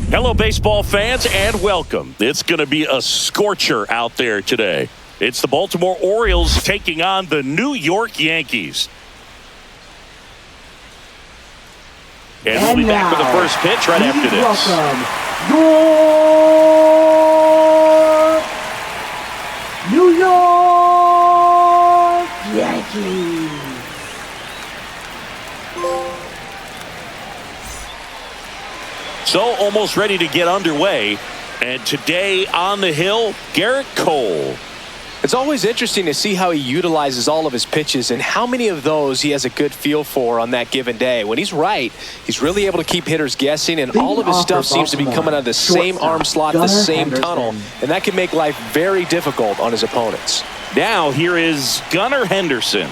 Hello, baseball fans, and welcome. It's going to be a scorcher out there today. It's the Baltimore Orioles taking on the New York Yankees. And we'll be back with the first pitch right after this. Welcome, New York Yankees. So almost ready to get underway. And today on the hill, Garrett Cole. It's always interesting to see how he utilizes all of his pitches and how many of those he has a good feel for on that given day. When he's right, he's really able to keep hitters guessing, and all of his stuff seems to be coming out of the same arm slot, the same tunnel, and that can make life very difficult on his opponents. Now here is Gunnar Henderson.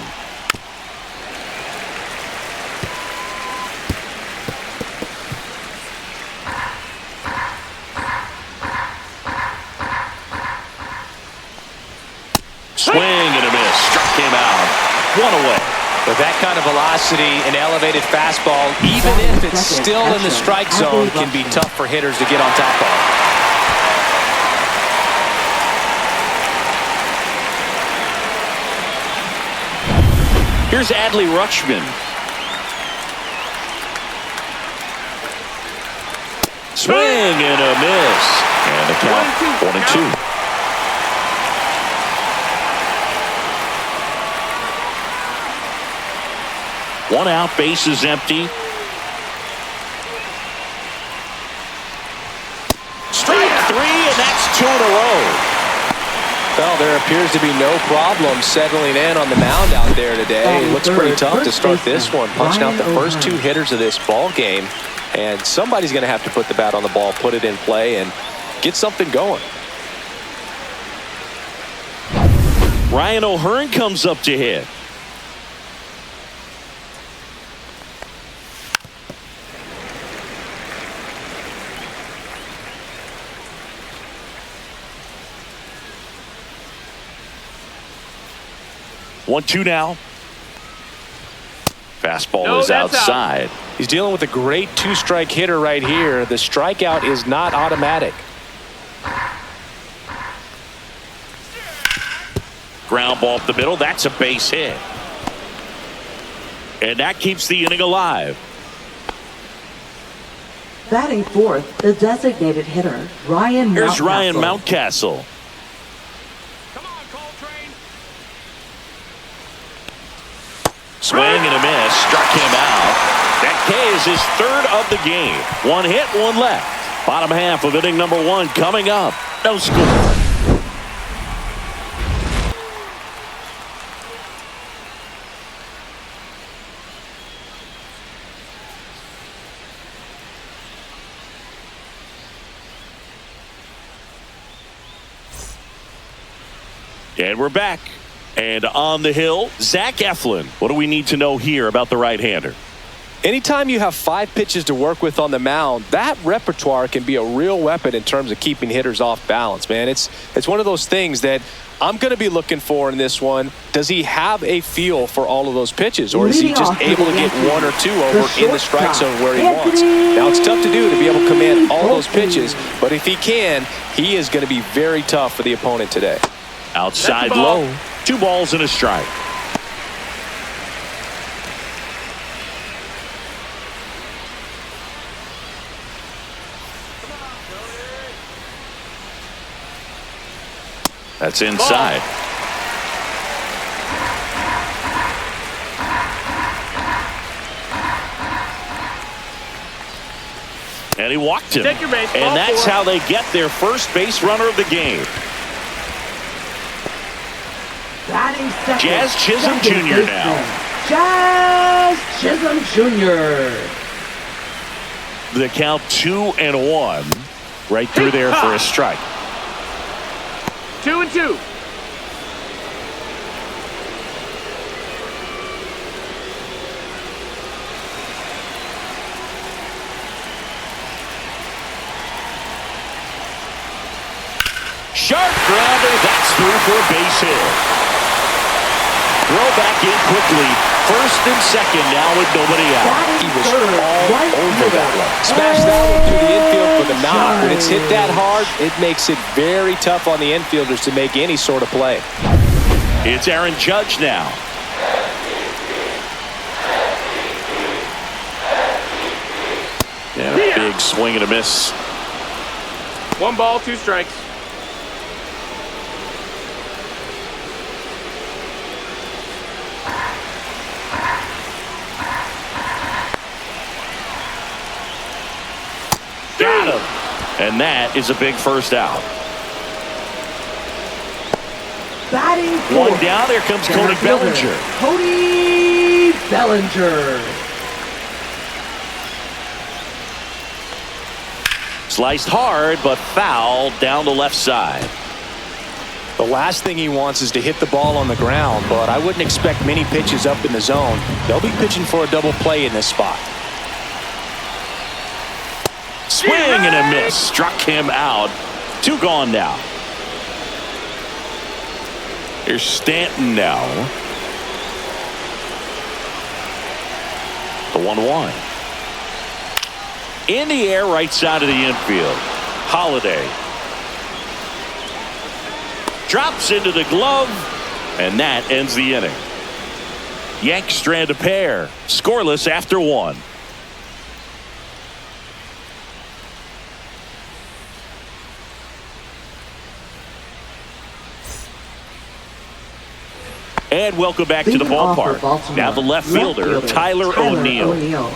Swing and a miss. Struck him out. One away. With that kind of velocity, an elevated fastball, even if it's still in the strike zone, can be tough for hitters to get on top of. Here's Adley Rutschman. Swing and a miss. And the count 1-2. One out, base is empty. Strike three, and that's 2 in a row. Well, there appears to be no problem settling in on the mound out there today. It looks pretty tough to start this one, punching out the first 2 hitters of this ball game. And somebody's going to have to put the bat on the ball, put it in play, and get something going. Ryan O'Hearn comes up to hit. One, 2 now. Fastball is outside. He's dealing with a great 2-strike hitter right here. The strikeout is not automatic. Ground ball up the middle. That's a base hit. And that keeps the inning alive. Batting fourth, the designated hitter, Ryan Mountcastle. Here's Ryan Mountcastle. Swing and a miss. Struck him out. That K is his 3rd of the game. 1 hit, 1 left. Bottom half of inning number 1 coming up. No score. And we're back. And on the hill, Zach Eflin. What do we need to know here about the right-hander? Anytime you have 5 pitches to work with on the mound, that repertoire can be a real weapon in terms of keeping hitters off balance, man. It's one of those things that I'm going to be looking for in this one. Does he have a feel for all of those pitches, or is he just able to get 1 or 2 over in the strike zone where he wants? Now, it's tough to do to be able to command all those pitches, but if he can, he is going to be very tough for the opponent today. Outside low. 2 balls and a strike. That's inside. And he walked him. And that's how they get their first base runner of the game. Jazz Chisholm Jr. now. Jazz Chisholm Jr. The count 2-1. Right through there for a strike. 2-2. Sharp grounder. That's through for a base hit. Throw back in quickly. first and second now with nobody out. He was all over that one. Smashed that one through the infield for the knock. When it's hit that hard, it makes it very tough on the infielders to make any sort of play. It's Aaron Judge now. And a big swing and a miss. 1 ball, 2 strikes. Got him. And that is a big first out. Batting One fourth, down. Here comes center Cody fielder, Bellinger. Cody Bellinger. Sliced hard, but foul down the left side. The last thing he wants is to hit the ball on the ground, but I wouldn't expect many pitches up in the zone. They'll be pitching for a double play in this spot. Swing and a miss. Struck him out. 2 gone now. Here's Stanton now. The 1-1. In the air, right side of the infield. Holiday. Drops into the glove, and that ends the inning. Yanks strand a pair. Scoreless after 1. And welcome back to the Leading off for ballpark. Baltimore, Now the left fielder, Tyler O'Neill.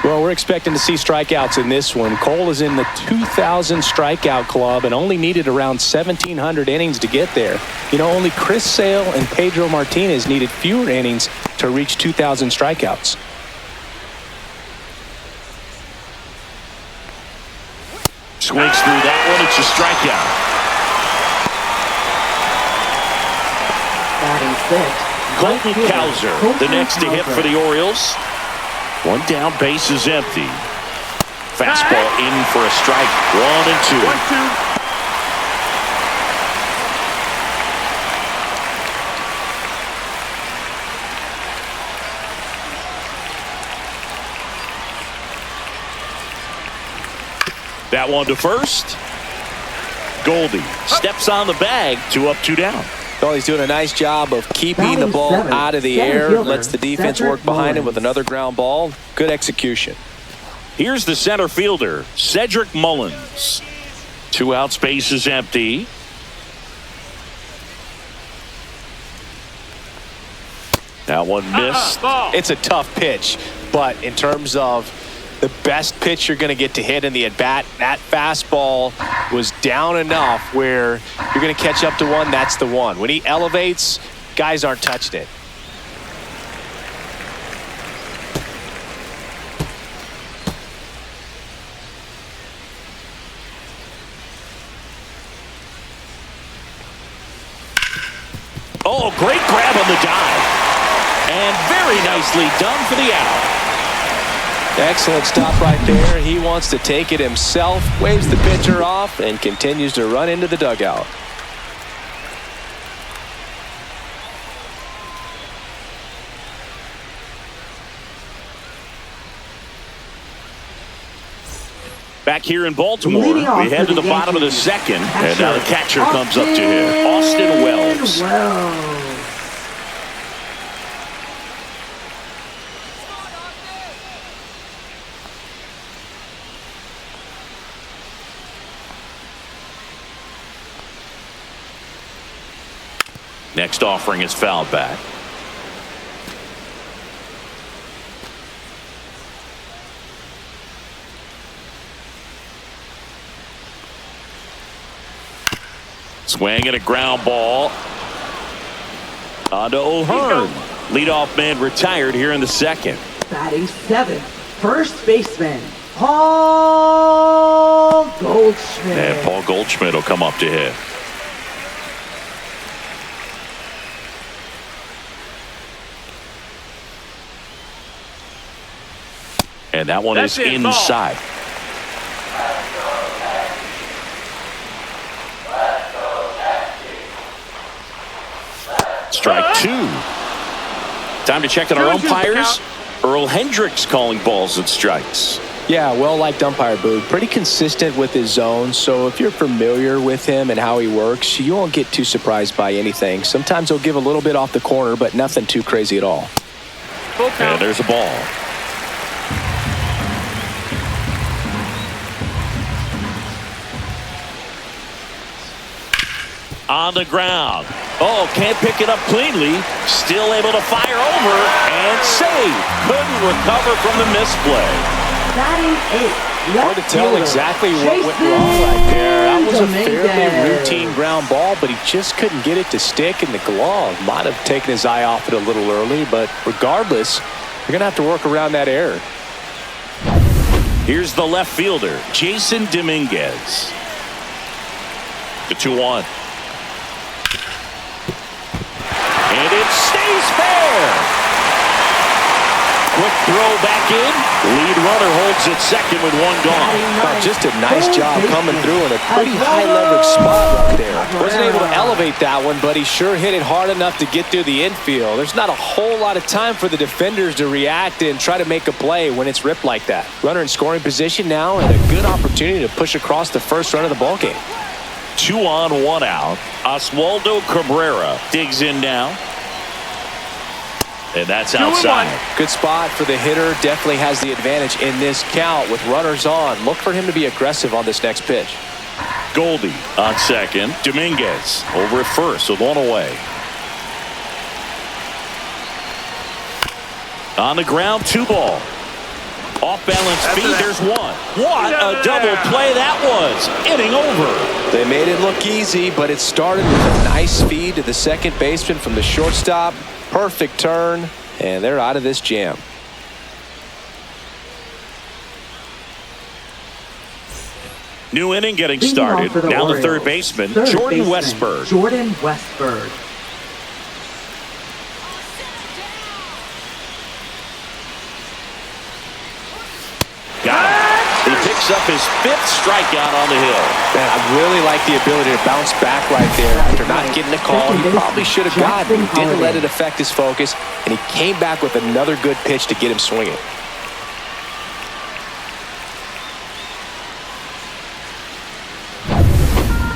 Well, we're expecting to see strikeouts in this one. Cole is in the 2,000 strikeout club and only needed around 1,700 innings to get there. You know, only Chris Sale and Pedro Martinez needed fewer innings to reach 2,000 strikeouts. Swings through that one. It's a strikeout. Batting sixth, Colton right fielder, Cowser, Colton the next to hit Cowser. for the Orioles. 1 down, base is empty. Fastball in for a strike. 1-2. 1-2. That one to first. Goldie steps on the bag. 2 up, 2 down. Well, he's doing a nice job of keeping the Batting ball seventh, out of the center air, fielder, lets the defense Cedric work behind him Mullins. with another ground ball. Good execution. Here's the center fielder, Cedric Mullins. 2 outs, base is empty. That one missed. Ball. It's a tough pitch, but in terms of the best pitch you're going to get to hit in the at-bat, that fastball was down enough where you're going to catch up to one. That's the one. When he elevates, guys aren't touching it. Oh, great grab on the dive. And very nicely done for the out. Excellent stop right there. He wants to take it himself, waves the pitcher off, and continues to run into the dugout. Back here in Baltimore, Leading off we head for to the the bottom of the Yankees, second, and now the catcher comes up to him. Austin Austin Wells. Next offering is fouled back. Swing and a ground ball. On to O'Hearn. Leadoff man retired here in the second. Batting seventh, first baseman, Paul Goldschmidt. And Paul Goldschmidt will come up to hit. And that one That's is it, ball. inside. Strike 2. Time to check on our 2-2 umpires. count. Earl Hendricks calling balls and strikes. Yeah, well-liked umpire, Boog. Pretty consistent with his zone, so if you're familiar with him and how he works, you won't get too surprised by anything. Sometimes he'll give a little bit off the corner, but nothing too crazy at all. Full count. And there's a ball. On the ground. Oh, can't pick it up cleanly. Still able to fire over and save. Couldn't recover from the misplay. Batting 8th. Hard to tell exactly what went wrong right there. That was a fairly routine ground ball, but he just couldn't get it to stick in the glove. Might have taken his eye off it a little early, but regardless, you're going to have to work around that error. Here's the left fielder, Jason Dominguez. The 2-1. And it stays fair. Quick throw back in. Lead runner holds it second with one gone. Just a nice job coming through in a pretty high leverage spot right there. Wasn't able to elevate that one, but he sure hit it hard enough to get through the infield. There's not a whole lot of time for the defenders to react and try to make a play when it's ripped like that. Runner in scoring position now and a good opportunity to push across the first run of the ballgame. 2 on, 1 out. Oswaldo Cabrera digs in now. And that's outside. Good spot for the hitter. Definitely has the advantage in this count with runners on. Look for him to be aggressive on this next pitch. Goldie on second. Dominguez over at first with one away. On the ground, 2 ball. Off balance feet, there's one. What a double play that was. Inning over. They made it look easy, but it started with a nice feed to the second baseman from the shortstop. Perfect turn, and they're out of this jam. New inning getting started. Now the third baseman, Jordan Westburg. Jordan Westburg. Got him. He picks up his 5th strikeout on the hill. Man, I really like the ability to bounce back right there after not getting a call. He probably should have gotten it. He didn't let it affect his focus, and he came back with another good pitch to get him swinging.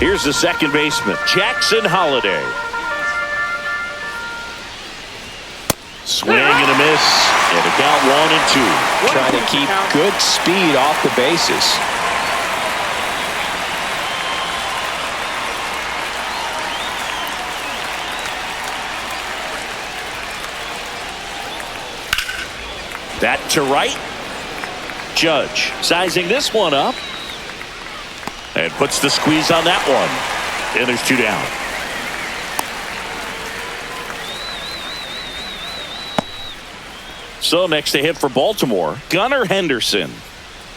Here's the second baseman, Jackson Holliday. Swing and a miss, and a count 1-2. Trying to keep good speed off the bases. That to right. Judge sizing this one up. And puts the squeeze on that one. And there's 2 down. So next to hit for Baltimore, Gunnar Henderson.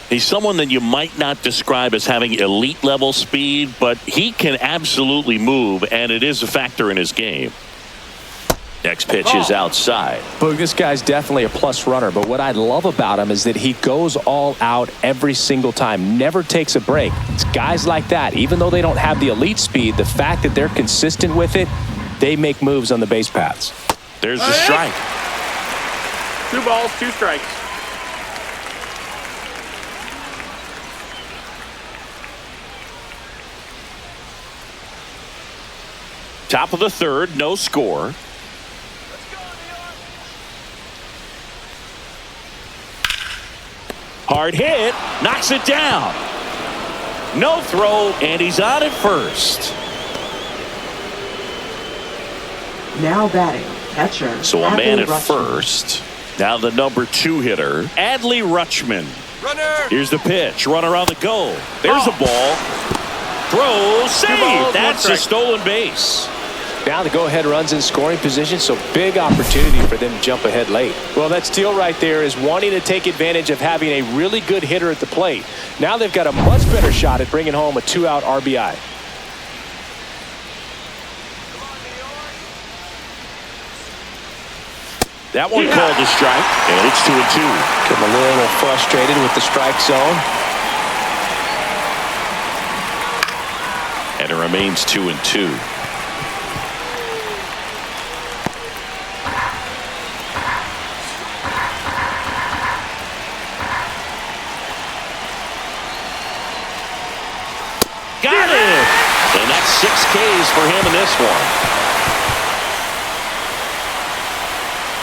He's someone that you might not describe as having elite level speed, but he can absolutely move, and it is a factor in his game. Next pitch is outside. Boog, this guy's definitely a plus runner, but what I love about him is that he goes all out every single time, never takes a break. It's guys like that, even though they don't have the elite speed, the fact that they're consistent with it, they make moves on the base paths. There's the strike. 2 balls, 2 strikes. Top of the third, no score. Hard hit, knocks it down. No throw, and he's on at first. Now batting, catcher. So a man Adley at Rutschman. first. Now the number 2 hitter, Adley Rutschman. Runner. Here's the pitch, runner on the go. There's the ball. Throw, save. balls, That's 1 a strike. stolen base. Now the go-ahead runs in scoring position, so big opportunity for them to jump ahead late. Well, that steal right there is wanting to take advantage of having a really good hitter at the plate. Now they've got a much better shot at bringing home a 2-out RBI. That one called a strike, and it's 2-2. Getting a little frustrated with the strike zone. And it remains 2-2. Got it! And that's 6 Ks for him in this one.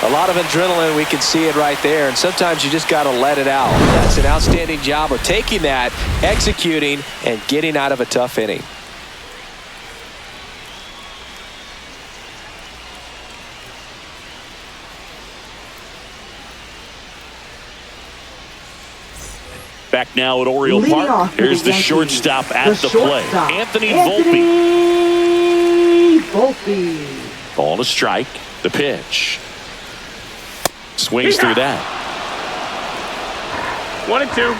A lot of adrenaline, we can see it right there, and sometimes you just got to let it out. That's an outstanding job of taking that, executing, and getting out of a tough inning. Back now at Oriole Leading Park. off for Here's the Yankees, shortstop at the plate. shortstop, Anthony Volpe. Ball to strike. The pitch. Swings through that. 1-2.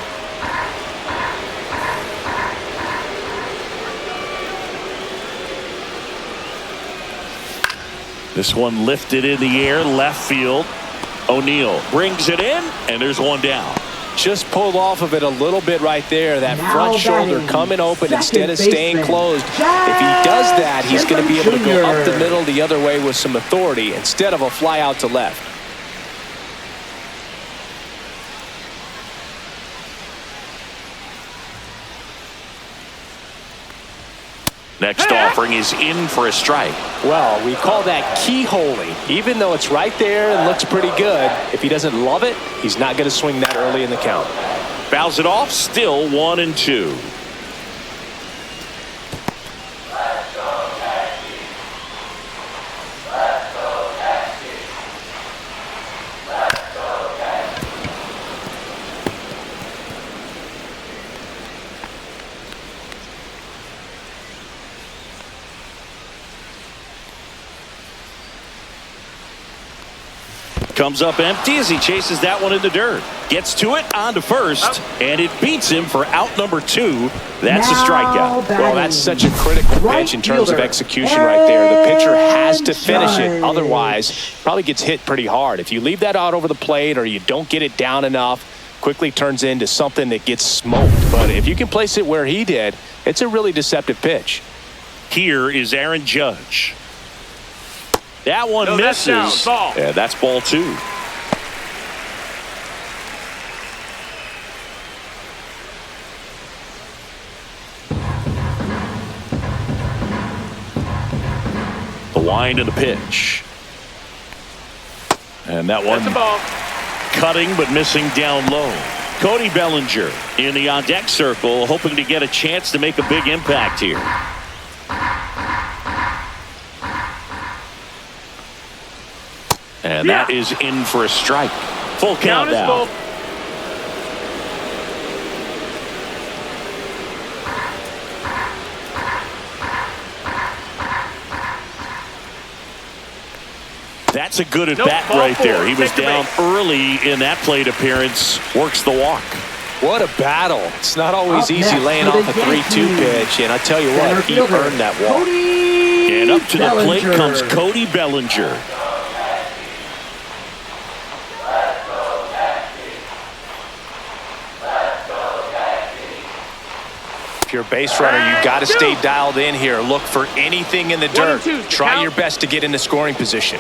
This one lifted in the air, left field. O'Neill brings it in, and there's one down. Just pulled off of it a little bit right there. That Now front shoulder batting, coming open second instead of staying baseman, closed. If he does that, he's going to be able to go up the Jr. middle the other way with some authority instead of a fly out to left. Next offering is in for a strike. Well, we call that keyholing. Even though it's right there and looks pretty good, if he doesn't love it, he's not going to swing that early in the count. Fouls it off, still 1-2. Comes up empty as he chases that one in the dirt. Gets to it, on to first, and it beats him for out number 2. That's a strikeout. Well, that's such a critical pitch in terms of execution right there. The pitcher has to finish it. Otherwise, probably gets hit pretty hard. If you leave that out over the plate or you don't get it down enough, quickly turns into something that gets smoked. But if you can place it where he did, it's a really deceptive pitch. Here is Aaron Judge. That one That's down. misses. Ball. Yeah, that's ball 2. The wind and the pitch. And that one That's a ball. cutting but missing down low. Cody Bellinger in the on-deck circle, hoping to get a chance to make a big impact here. And that is in for a strike. Full count now. Full. That's a good at bat right there. He was down early in that plate appearance. Works the walk. What a battle. It's not always easy laying off a 3-2 pitch, and I tell you what, he earned that walk. And up to the plate comes Cody Bellinger. If you're a base runner, you got to stay dialed in here. Look for anything in the dirt. Try your best to get into scoring position.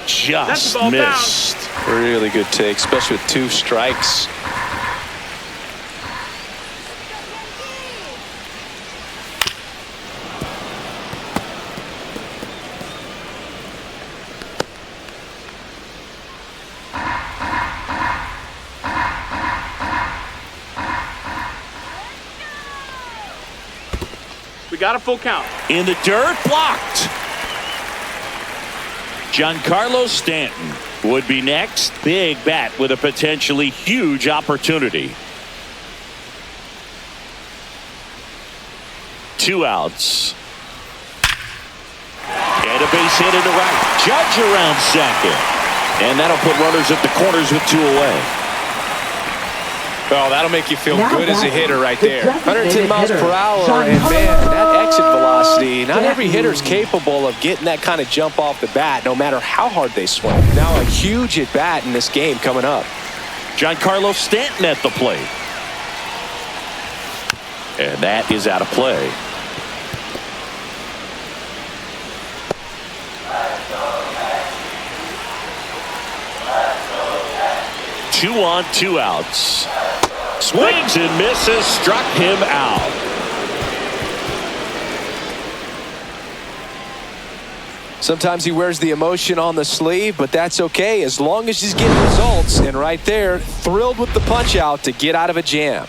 Just missed. Really good take, especially with 2 strikes. We got a full count. In the dirt, blocked. Giancarlo Stanton would be next. Big bat with a potentially huge opportunity. 2 outs. And a base hit into right. Judge around second. And that'll put runners at the corners with 2 away. Well, that'll make you feel Now good as a batting, hitter right the there. designated 110 miles hitter, per hour, Giancarlo and man, that exit velocity, not every Stanton. hitter's capable of getting that kind of jump off the bat, no matter how hard they swing. Now a huge at bat in this game coming up. Giancarlo Stanton at the plate. And that is out of play. Two on, 2 outs. Swings and misses, struck him out. Sometimes he wears the emotion on the sleeve, but that's okay as long as he's getting results. And right there, thrilled with the punch out to get out of a jam.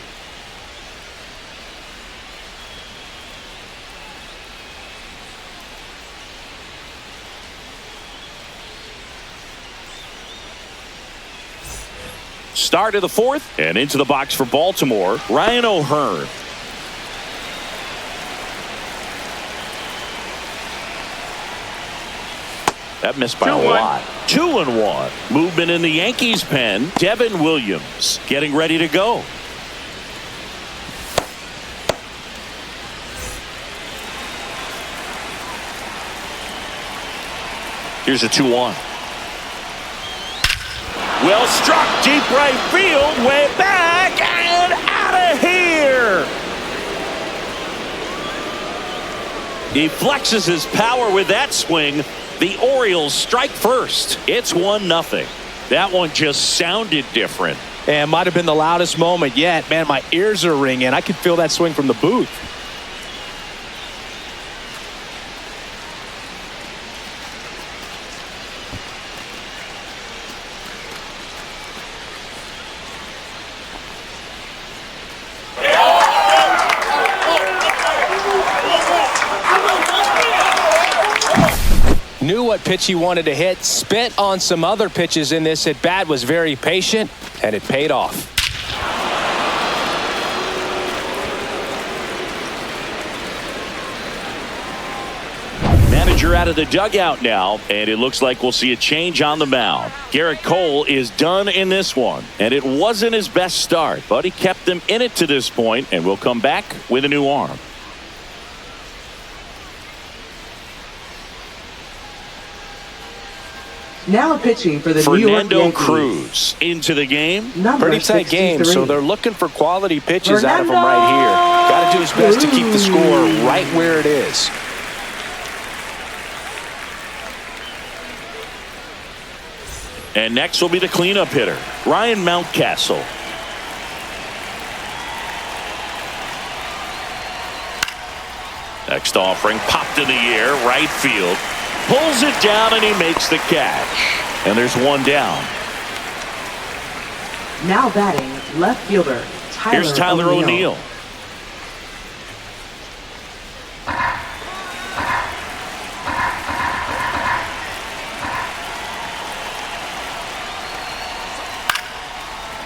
Start of the fourth, and into the box for Baltimore, Ryan O'Hearn. That missed by a lot. 2-1. Movement in the Yankees pen. Devin Williams getting ready to go. Here's a 2-1. Well struck, deep right field, way back and out of here. He flexes his power with that swing. The Orioles strike first. It's 1-0. That one just sounded different. And might have been the loudest moment yet. Man, my ears are ringing. I could feel that swing from the booth. Knew what pitch he wanted to hit, spent on some other pitches in this at bat, was very patient, and it paid off. Manager out of the dugout now, and it looks like we'll see a change on the mound. Garrett Cole is done in this one, and it wasn't his best start, but he kept them in it to this point, and will come back with a new arm. Now pitching for the New York Fernando Yankees. Cruz into the game. Number Pretty tight 63. game, so they're looking for quality pitches out of him right here. Got to do his best to keep the score right where it is. And next will be the cleanup hitter, Ryan Mountcastle. Next offering popped in the air, right field. Pulls it down and he makes the catch. And there's one down. Now batting, left fielder Tyler Here's Tyler O'Neill.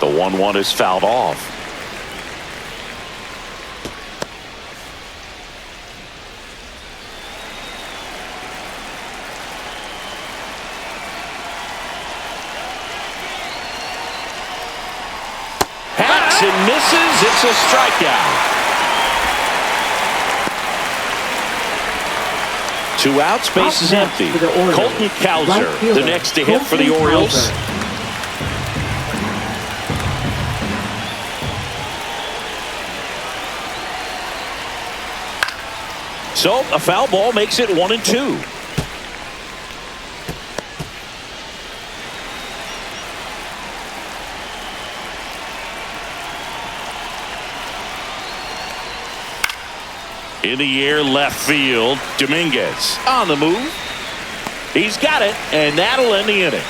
The 1-1 is fouled off. And misses. It's a strikeout. 2 outs, base is empty. Colton Cowser, the next to hit for the Orioles. So a foul ball makes it 1-2. In the air, left field. Dominguez on the move. He's got it, and that'll end the inning.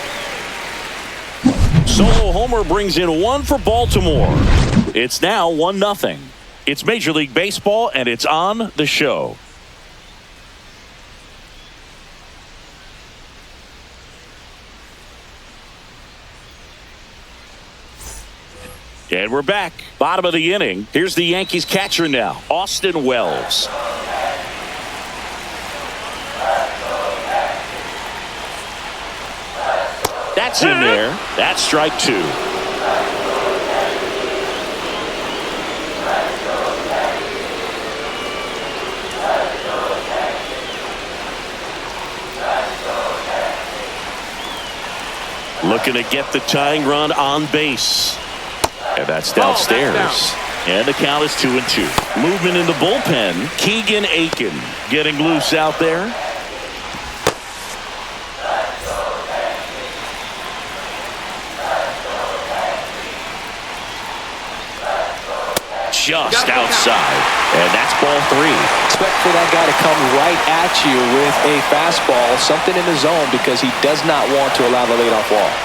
Solo homer brings in 1 for Baltimore. It's now 1-0. It's Major League Baseball, and it's on the show. And we're back. Bottom of the inning. Here's the Yankees catcher now, Austin Wells. That's in there. That's strike 2. Looking to get the tying run on base. And that's downstairs. And the count is 2-2. Movement in the bullpen. Keegan Aiken getting loose out there. just outside. And that's ball 3. Expect for that guy to come right at you with a fastball, something in the zone, because he does not want to allow the leadoff walk.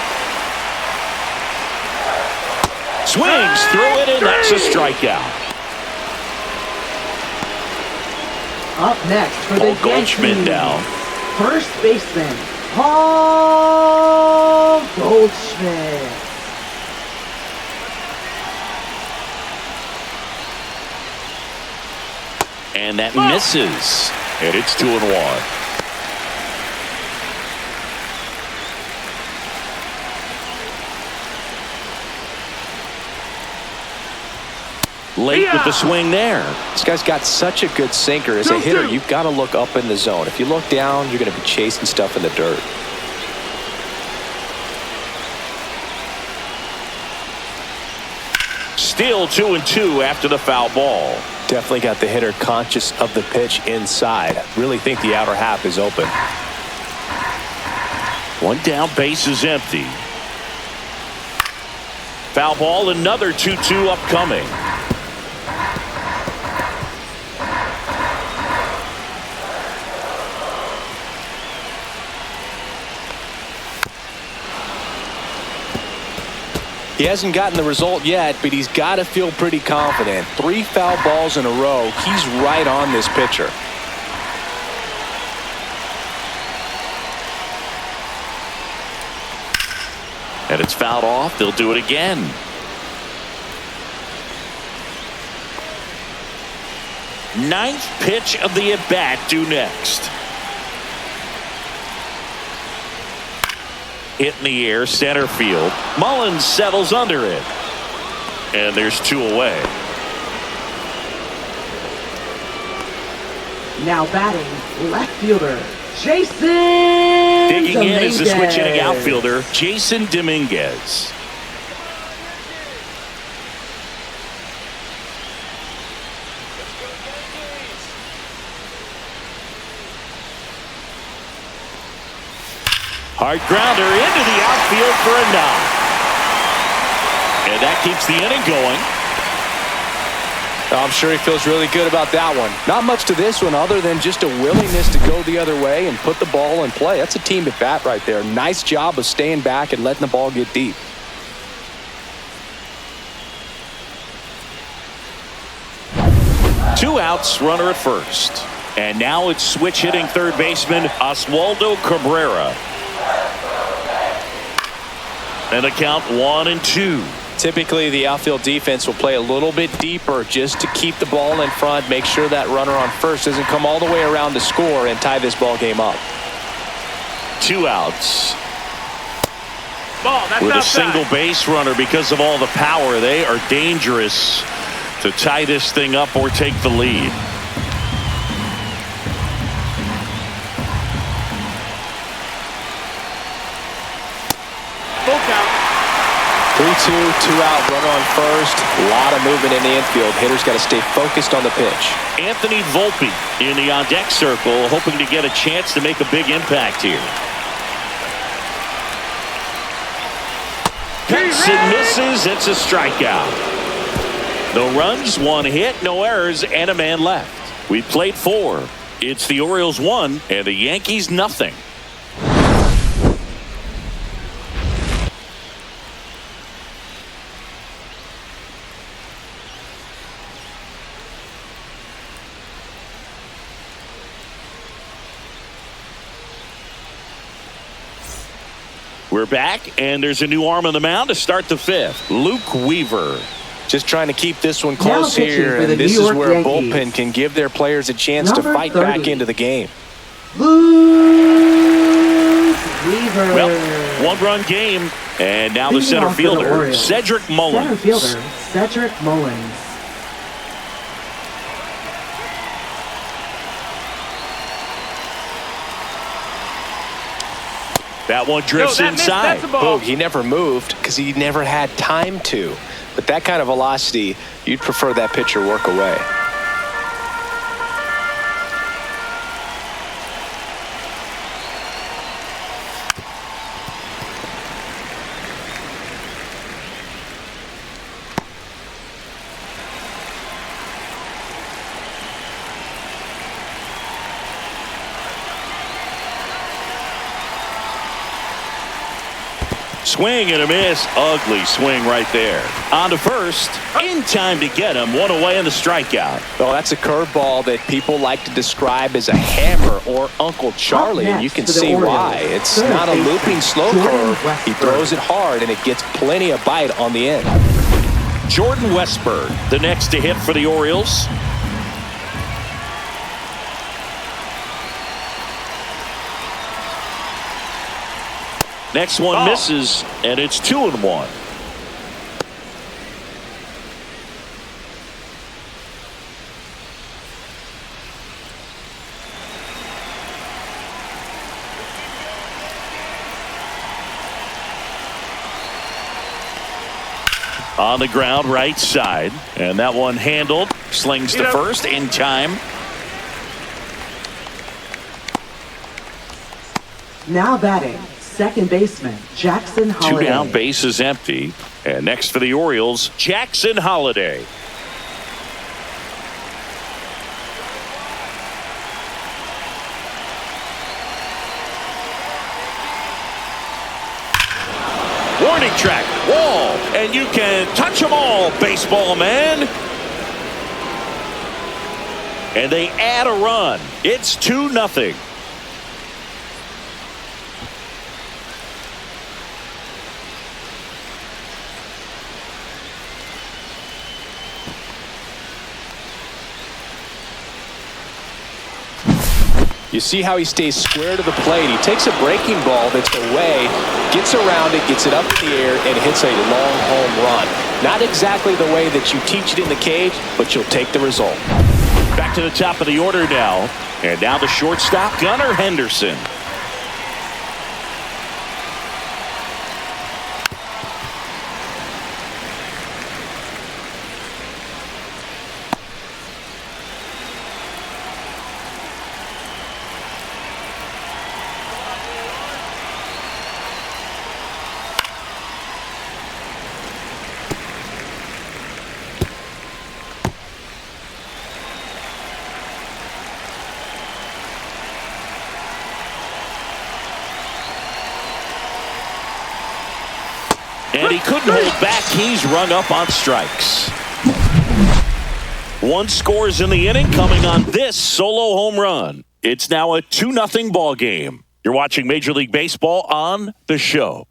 Swings through it, and that's a strikeout. Up next for the Paul Goldschmidt Yankees, down. first baseman Paul Goldschmidt. And that misses. And it's 2-1. Late with the swing there. This guy's got such a good sinker. As a hitter, you've got to look up in the zone. If you look down, you're going to be chasing stuff in the dirt. Still 2-2 after the foul ball. Definitely got the hitter conscious of the pitch inside. Really think the outer half is open. One down, base is empty. Foul ball, another 2-2 upcoming. He hasn't gotten the result yet, but he's got to feel pretty confident. 3 foul balls in a row. He's right on this pitcher. And it's fouled off. They'll do it again. Ninth pitch of the at-bat due next. Hit in the air, center field. Mullins settles under it. And there's 2 away. Now batting, left fielder Jason Digging Dominguez. in is the switch-hitting outfielder, Jason Dominguez. Hard grounder into the outfield for a knock. And that keeps the inning going. I'm sure he feels really good about that one. Not much to this one other than just a willingness to go the other way and put the ball in play. That's a team at bat right there. Nice job of staying back and letting the ball get deep. Two outs, runner at first. And now it's switch hitting third baseman Oswaldo Cabrera. And a count 1-2. Typically, the outfield defense will play a little bit deeper just to keep the ball in front, make sure that runner on first doesn't come all the way around to score and tie this ball game up. 2 outs. Ball, that's With a outside. single base runner, because of all the power, they are dangerous to tie this thing up or take the lead. Full count. 3-2, 2 out, runner on first. A lot of movement in the infield. Hitters got to stay focused on the pitch. Anthony Volpe in the on-deck circle, hoping to get a chance to make a big impact here. Cuts and misses. It's a strikeout. No runs, 1 hit, no errors, and a man left. We played 4. It's the Orioles 1 and the Yankees nothing. We're back, and there's a new arm on the mound to start the 5th. Luke Weaver. Just trying to keep this one close pitching here, for the and this New is York where a Yankees. bullpen can give their players a chance to Number fight back 30. into the game. Luke Weaver. Well, 1-run game, and now the Leading center off for the fielder, Orioles. Cedric Mullins. Center fielder Cedric Mullins. That one drifts That missed, inside. that's a ball. Oh, he never moved because he never had time to. But that kind of velocity, you'd prefer that pitcher work away. Swing and a miss. Ugly swing right there. On to first. In time to get him. One away in the strikeout. Well, that's a curveball that people like to describe as a hammer or Uncle Charlie, and you can see why. It's not a looping slow curve. He throws it hard, and it gets plenty of bite on the end. Jordan Westburg, the next to hit for the Orioles. Next one misses, and it's 2-1. On the ground, right side, and that one handled. Slings to first in time. Now batting, second baseman Jackson Holliday. 2 down, base is empty. And next for the Orioles, Jackson Holliday. Warning track, wall, and you can touch them all, baseball man. And they add a run. It's 2-0. You see how he stays square to the plate. He takes a breaking ball that's away, gets around it, gets it up in the air, and hits a long home run. Not exactly the way that you teach it in the cage, but you'll take the result. Back to the top of the order now. And now the shortstop, Gunnar Henderson. And he couldn't hold back. He's rung up on strikes. 1 scores in the inning coming on this solo home run. It's now a 2-0 ball game. You're watching Major League Baseball on The Show.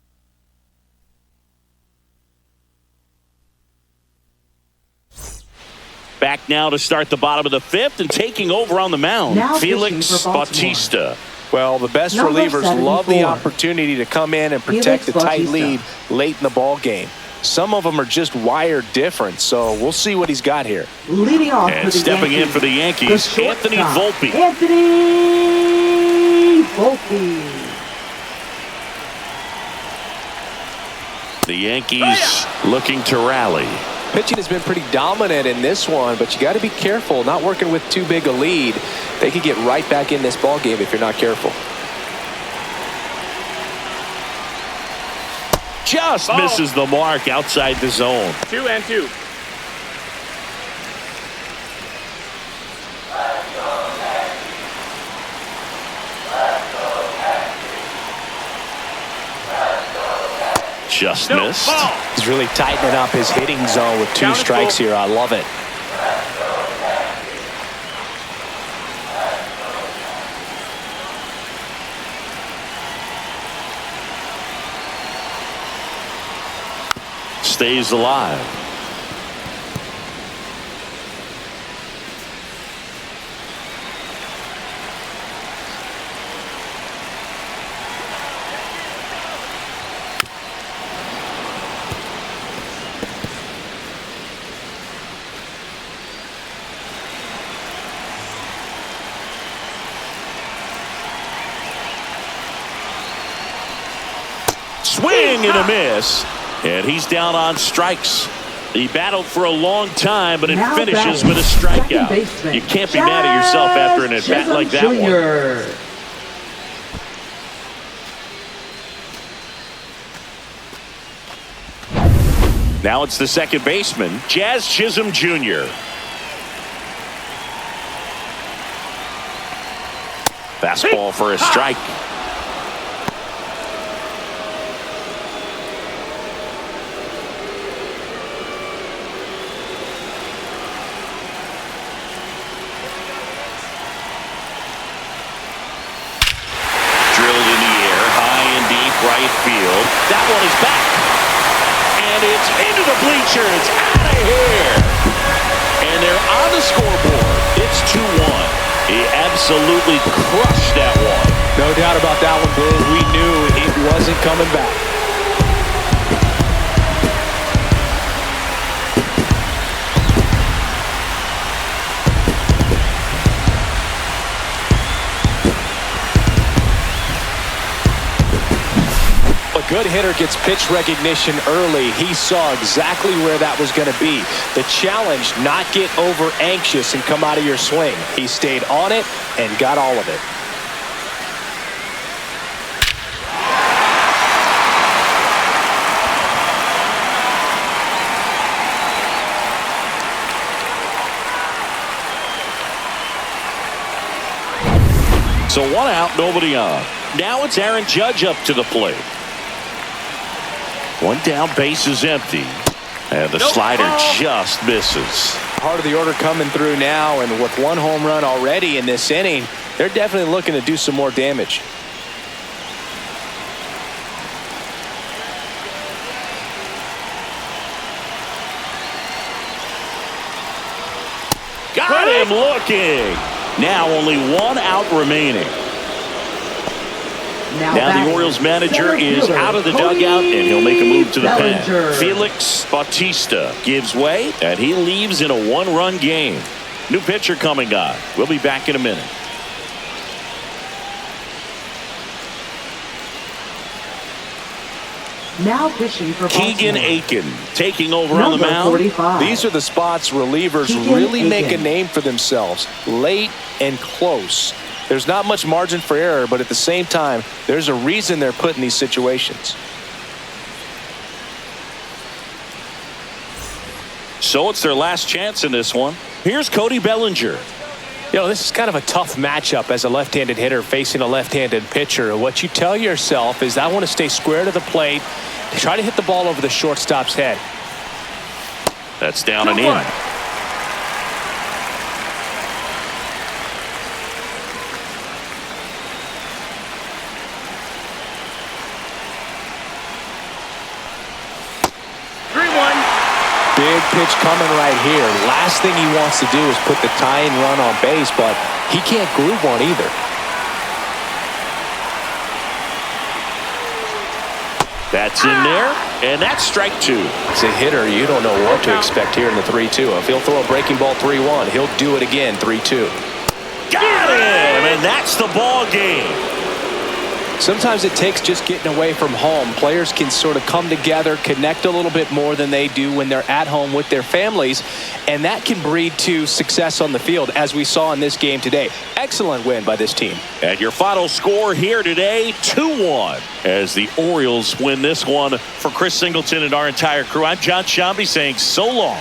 Back now to start the bottom of the 5th and taking over on the mound, Now Felix Bautista. Well, the best Number relievers love the 74. opportunity to come in and protect the tight lead late in the ball game. Some of them are just wired different, so we'll see what he's got here. Leading off And for the stepping Yankees, in for the Yankees, Anthony Volpe. Anthony Volpe. The Yankees looking to rally. Pitching has been pretty dominant in this one, but you got to be careful. Not working with too big a lead. They could get right back in this ball game if you're not careful. Just misses the mark outside the zone. 2-2. Just missed. He's really tightening up his hitting zone with 2 strikes here. I love it. Stays alive. Swing and a miss. And he's down on strikes. He battled for a long time, but it Now finishes batting, with a second strikeout. baseman, You can't be mad at yourself after an at-bat Chisholm like that one. Jr. Now it's the second baseman, Jazz Chisholm Jr. Fastball for a strike. pitcher. It's out of here. And they're on the scoreboard. It's 2-1. He absolutely crushed that one. No doubt about that one, Blue. We knew it wasn't coming back. A good hitter gets pitch recognition early. He saw exactly where that was going to be. The challenge, not get over anxious and come out of your swing. He stayed on it and got all of it. So 1 out, nobody on. Now it's Aaron Judge up to the plate. 1 down, base is empty. And the slider just misses. Part of the order coming through now, and with 1 home run already in this inning, they're definitely looking to do some more damage. Got him looking. Now only 1 out remaining. Now the Orioles manager is out of the dugout, and he'll make a move to the pen. Felix Bautista gives way, and he leaves in a 1-run game. New pitcher coming on. We'll be back in a minute. Now pitching for Keegan Baltimore. Aiken taking over on the Number mound. 45. These are the spots relievers Keegan really make a Aiken. name for themselves. Late and close. There's not much margin for error, but at the same time, there's a reason they're put in these situations. So it's their last chance in this one. Here's Cody Bellinger. You know, this is kind of a tough matchup as a left-handed hitter facing a left-handed pitcher. What you tell yourself is, I want to stay square to the plate, try to hit the ball over the shortstop's head. That's down and in. 3-1. Big pitch coming right here. Last thing he wants to do is put the tying run on base, but he can't groove one either. That's in there, and that's strike 2. As a hitter, you don't know what to expect here in the 3-2. If he'll throw a breaking ball 3-1, he'll do it again 3-2. Got him, and that's the ball game. Sometimes it takes just getting away from home. Players can sort of come together, connect a little bit more than they do when they're at home with their families, and that can breed to success on the field, as we saw in this game today. Excellent win by this team. And your final score here today, 2-1, as the Orioles win this one. For Chris Singleton and our entire crew, I'm John Shambi saying so long.